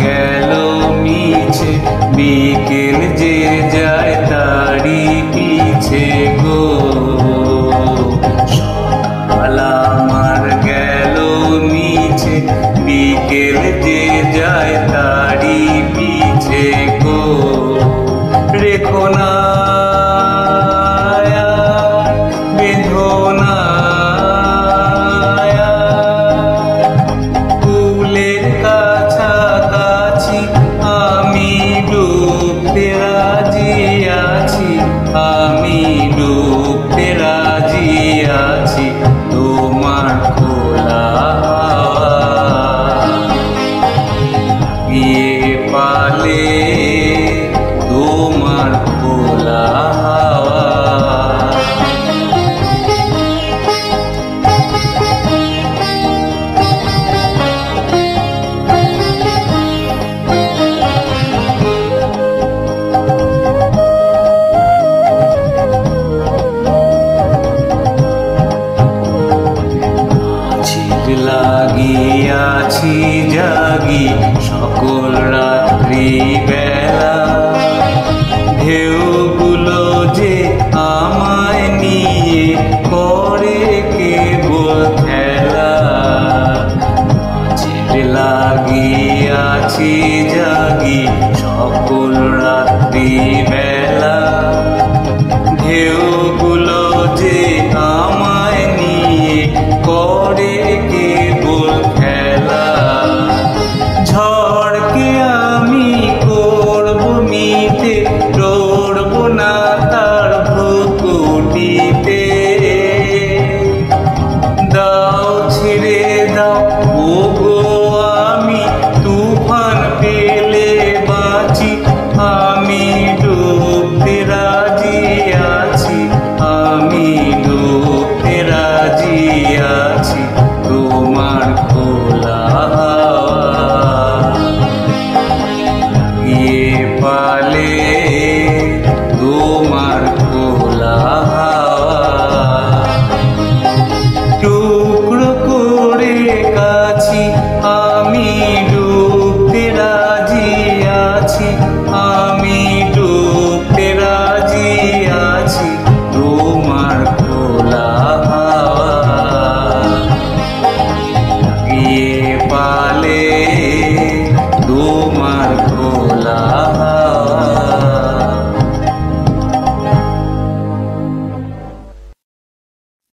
গেল মিছে, বিকেল যে যায় তারি পিছে গো। সকাল আমার গেল মিছে, বিকেল যে যায় তারি পিছে গো। রেখো না বেঁধো কুলের কাছাকাছি, আমি ডুবতে রাজি আছি, আমি ডুবতে রাজি আছি তোমার খোলা হাওয়া গিয়ে পালে, তোমার খোলা হাওয়া। লাগিয়াছি জাগি সকল রাত্রি বেলা, ঢেউগুলো যে আমায় নিয়ে করে কেবল খেলা। লাগিয়াছি জাগি সকল